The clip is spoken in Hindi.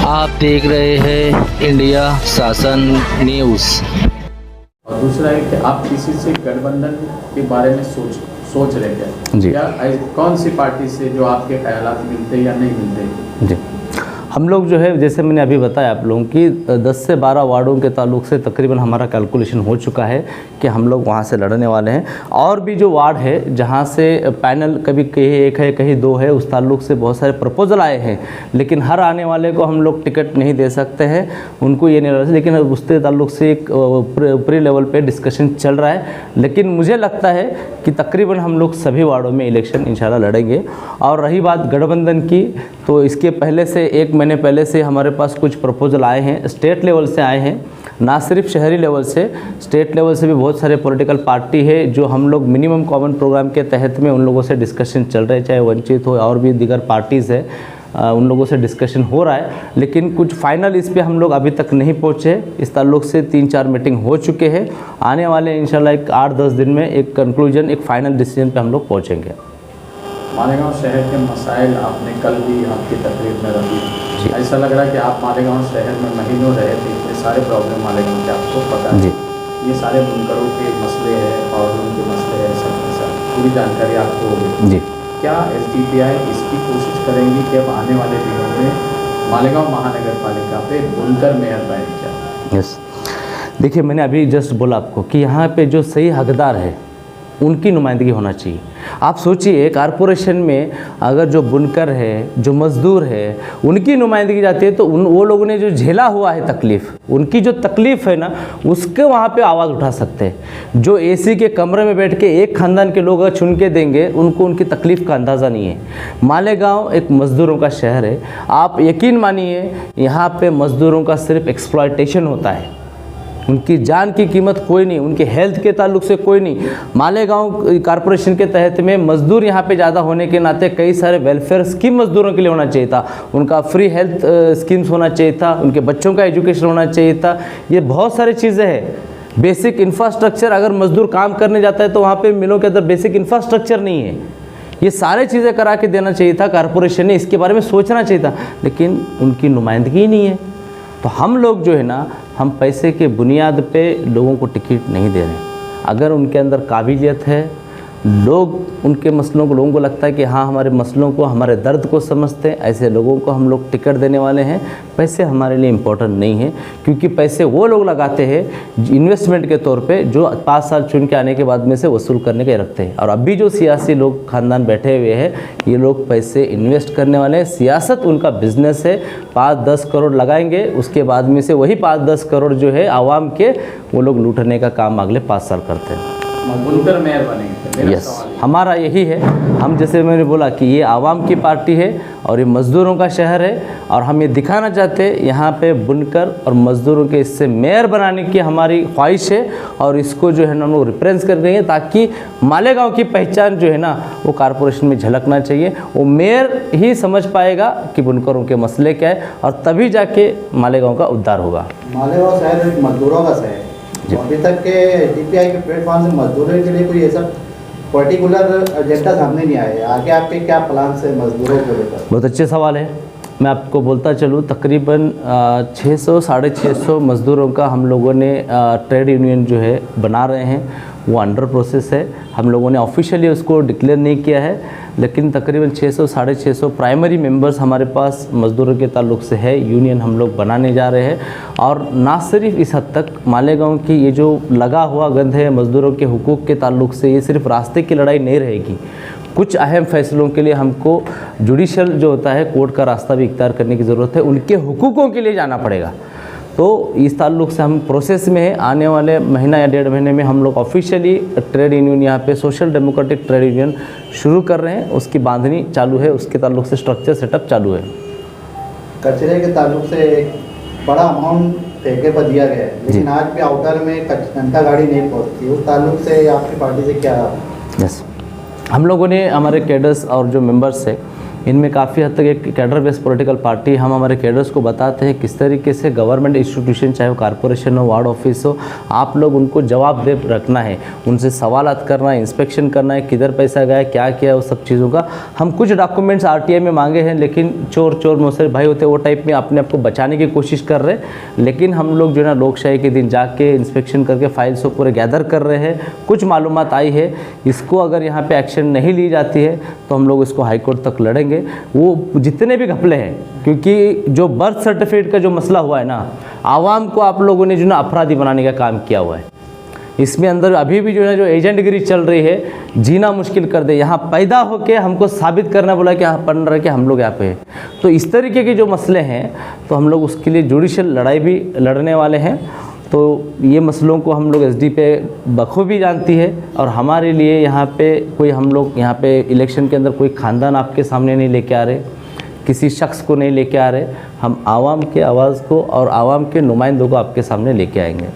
आप देख रहे हैं इंडिया शासन न्यूज़। और दूसरा है कि आप किसी से गठबंधन के बारे में सोच रहे थे जी। या कौन सी पार्टी से जो आपके ख्यालात मिलते या नहीं मिलते? जी, हम लोग जो है जैसे मैंने अभी बताया आप लोगों की 10 से 12 वार्डों के ताल्लुक से तकरीबन हमारा कैलकुलेशन हो चुका है कि हम लोग वहाँ से लड़ने वाले हैं। और भी जो वार्ड है जहाँ से पैनल कभी कहीं एक है कहीं दो है, उस ताल्लुक से बहुत सारे प्रपोजल आए हैं, लेकिन हर आने वाले को हम लोग टिकट नहीं दे सकते हैं, उनको ये नहीं लगा, लेकिन उसके ताल्लुक से एक ऊपरी लेवल पे डिस्कशन चल रहा है। लेकिन मुझे लगता है कि तकरीबन हम लोग सभी वार्डों में इलेक्शन इंशाल्लाह लड़ेंगे। और रही बात गठबंधन की, तो इसके पहले से 1 महीने पहले से हमारे पास कुछ प्रपोजल आए हैं, स्टेट लेवल से आए हैं, ना सिर्फ शहरी लेवल से, स्टेट लेवल से भी बहुत सारे पॉलिटिकल पार्टी है जो हम लोग मिनिमम कॉमन प्रोग्राम के तहत में उन लोगों से डिस्कशन चल रहे हैं, चाहे वंचित हो और भी दीगर पार्टीज़ है, उन लोगों से डिस्कशन हो रहा है। लेकिन कुछ फाइनल इस पे हम लोग अभी तक नहीं पहुँचे। इस ताल्लुक से 3-4 मीटिंग हो चुके हैं। आने वाले इंशाल्लाह एक 8-10 दिन में एक कंक्लूजन, एक फाइनल डिसीजन पे हम लोग पहुँचेंगे। मालेगांव शहर के मसाइल आपने कल भी आपकी तकरीर में रखी, ऐसा लग रहा है कि आप मालेगांव शहर में महीनों रहे थे, इतने सारे प्रॉब्लम मालेगांव के आपको पता है। ये सारे बुनकरों के मसले हैं, पावरों के मसले हैं, सब पूरी जानकारी आपको होगी जी। क्या SDPI इसकी कोशिश करेंगी कि अब आने वाले दिनों में मालेगांव महानगर पालिका पे बुनकर मेयर बने? क्या यस, देखिए मैंने अभी जस्ट बोला आपको कि यहाँ पे जो सही हकदार है उनकी नुमाइंदगी होना चाहिए। आप सोचिए कारपोरेशन में अगर जो बुनकर है, जो मज़दूर है, उनकी नुमाइंदगी जाती है तो वो लोगों ने जो झेला हुआ है तकलीफ़, उनकी जो तकलीफ़ है ना, उसके वहाँ पे आवाज़ उठा सकते हैं। जो AC के कमरे में बैठ के एक ख़ानदान के लोग अगर चुन के देंगे, उनको उनकी तकलीफ़ का अंदाज़ा नहीं है। मालेगांव एक मज़दूरों का शहर है। आप यकीन मानिए यहाँ पे मज़दूरों का सिर्फ एक्सप्लॉयटेशन होता है, उनकी जान की कीमत कोई नहीं, उनके हेल्थ के ताल्लुक से कोई नहीं। मालेगांव कारपोरेशन के तहत में मज़दूर यहाँ पे ज़्यादा होने के नाते कई सारे वेलफेयर स्कीम मज़दूरों के लिए होना चाहिए था, उनका फ्री हेल्थ स्कीम्स होना चाहिए था, उनके बच्चों का एजुकेशन होना चाहिए था। ये बहुत सारी चीज़ें हैं। बेसिक इंफ्रास्ट्रक्चर, अगर मज़दूर काम करने जाता है तो वहाँ पर मिलों के अंदर बेसिक इंफ्रास्ट्रक्चर नहीं है। ये सारे चीज़ें करा के देना चाहिए था, कारपोरेशन ने इसके बारे में सोचना चाहिए था, लेकिन उनकी नुमाइंदगी नहीं है। तो हम लोग जो है ना, हम पैसे के बुनियाद पे लोगों को टिकट नहीं दे रहे हैं। अगर उनके अंदर काबिलियत है, लोग उनके मसलों को, लोगों को लगता है कि हाँ हमारे मसलों को, हमारे दर्द को समझते हैं, ऐसे लोगों को हम लोग टिकट देने वाले हैं। पैसे हमारे लिए इम्पोर्टेंट नहीं है, क्योंकि पैसे वो लोग लगाते हैं इन्वेस्टमेंट के तौर पे, जो 5 साल चुन के आने के बाद में से वसूल करने के रखते हैं। और अभी जो सियासी लोग खानदान बैठे हुए हैं, ये लोग पैसे इन्वेस्ट करने वाले हैं। सियासत उनका बिजनेस है। 5-10 करोड़ लगाएंगे, उसके बाद में से वही 5-10 करोड़ जो है आवाम के, वो लोग लूटने का काम अगले 5 साल करते हैं। बुनकर मेयर बनेंगे? यस, हमारा यही है। हम जैसे मैंने बोला कि ये आवाम की पार्टी है और ये मज़दूरों का शहर है, और हम ये दिखाना चाहते हैं यहाँ पे बुनकर और मज़दूरों के इससे मेयर बनाने की हमारी ख्वाहिश है। और इसको जो है ना हम लोग रिप्रेजेंट कर देंगे, ताकि मालेगांव की पहचान जो है ना वो कारपोरेशन में झलकना चाहिए। वो मेयर ही समझ पाएगा कि बुनकरों के मसले क्या है, और तभी जाके मालेगांव का उद्धार होगा। मालेगांव शहर एक मजदूरों का शहर है। अभी तक के SDPI के प्लेटफॉर्म से मजदूरों के लिए कोई ऐसा पर्टिकुलर एजेंडा सामने नहीं आया है। आगे आपके क्या प्लान है मजदूरों को लेकर? बहुत अच्छे सवाल है। मैं आपको बोलता चलूँ, तकरीबन 600-650 मज़दूरों का हम लोगों ने ट्रेड यूनियन जो है बना रहे हैं, वो अंडर प्रोसेस है। हम लोगों ने ऑफिशियली उसको डिक्लेयर नहीं किया है, लेकिन तकरीबन 600-650 प्राइमरी मेंबर्स हमारे पास मज़दूरों के ताल्लुक से है। यूनियन हम लोग बनाने जा रहे हैं। और ना सिर्फ इस हद तक मालेगांव की ये जो लगा हुआ गंध है मज़दूरों के हुकूक़ के ताल्लुक से, ये सिर्फ रास्ते की लड़ाई नहीं रहेगी। कुछ अहम फैसलों के लिए हमको जुडिशल जो होता है, कोर्ट का रास्ता भी इख्तियार करने की ज़रूरत है। उनके हुकूकों के लिए जाना पड़ेगा। तो इस ताल्लुक से हम प्रोसेस में है। आने वाले महीना या 1.5 महीने में हम लोग ऑफिशियली ट्रेड यूनियन यहाँ पे सोशल डेमोक्रेटिक ट्रेड यूनियन शुरू कर रहे हैं। उसकी बांधनी चालू है, उसके ताल्लुक से स्ट्रक्चर सेटअप चालू है। कचरे के ताल्लुक से एक बड़ा अमाउंट ठेके पर दिया गया है, लेकिन आज भी आउटर में घंटा गाड़ी नहीं पहुँचती। उस ताल्लुक से आपकी पार्टी से क्या? यस, हम लोगों ने, हमारे कैडर्स और जो मेंबर्स है, इनमें काफ़ी हद तक एक कैडर बेस्ड पॉलिटिकल पार्टी, हम हमारे कैडर्स को बताते हैं किस तरीके से गवर्नमेंट इंस्टीट्यूशन, चाहे वो कॉर्पोरेशन हो, वार्ड ऑफिस हो, आप लोग उनको जवाबदेह रखना है, उनसे सवालात करना है, इंस्पेक्शन करना है, किधर पैसा गया, क्या किया, उस सब चीज़ों का। हम कुछ डॉक्यूमेंट्स आरटीआई में मांगे हैं, लेकिन चोर मौसर भाई होते हैं, वो टाइप में अपने आप को बचाने की कोशिश कर रहे हैं। लेकिन हम लोग जो है ना लोकशाही के दिन जाके इंस्पेक्शन करके फाइल्स को पूरे गैदर कर रहे हैं। कुछ मालूमात आई है, इसको अगर यहाँ पे एक्शन नहीं ली जाती है तो हम लोग इसको हाई कोर्ट तक लड़ेंगे। वो जितने भी घपले हैं, क्योंकि जो बर्थ सर्टिफिकेट का जो मसला हुआ है ना, आवाम को आप लोगों ने जो ना अपराधी बनाने का काम किया हुआ है। इसमें अंदर अभी भी जो है जो एजेंटगिरी चल रही है, जीना मुश्किल कर दे। यहाँ पैदा होके हमको साबित करना बोला कि यहाँ पढ़ रहे कि हम लोग यहाँ पे हैं। तो इस तरीके के जो मसले हैं, तो हम लोग उसके लिए जुडिशल लड़ाई भी लड़ने वाले हैं। तो ये मसलों को हम लोग एसडी पे बखूबी जानती है, और हमारे लिए यहाँ पे कोई, हम लोग यहाँ पे इलेक्शन के अंदर कोई ख़ानदान आपके सामने नहीं लेके आ रहे, किसी शख्स को नहीं लेके आ रहे। हम आवाम के आवाज़ को और आवाम के नुमाइंदों को आपके सामने लेके आएंगे।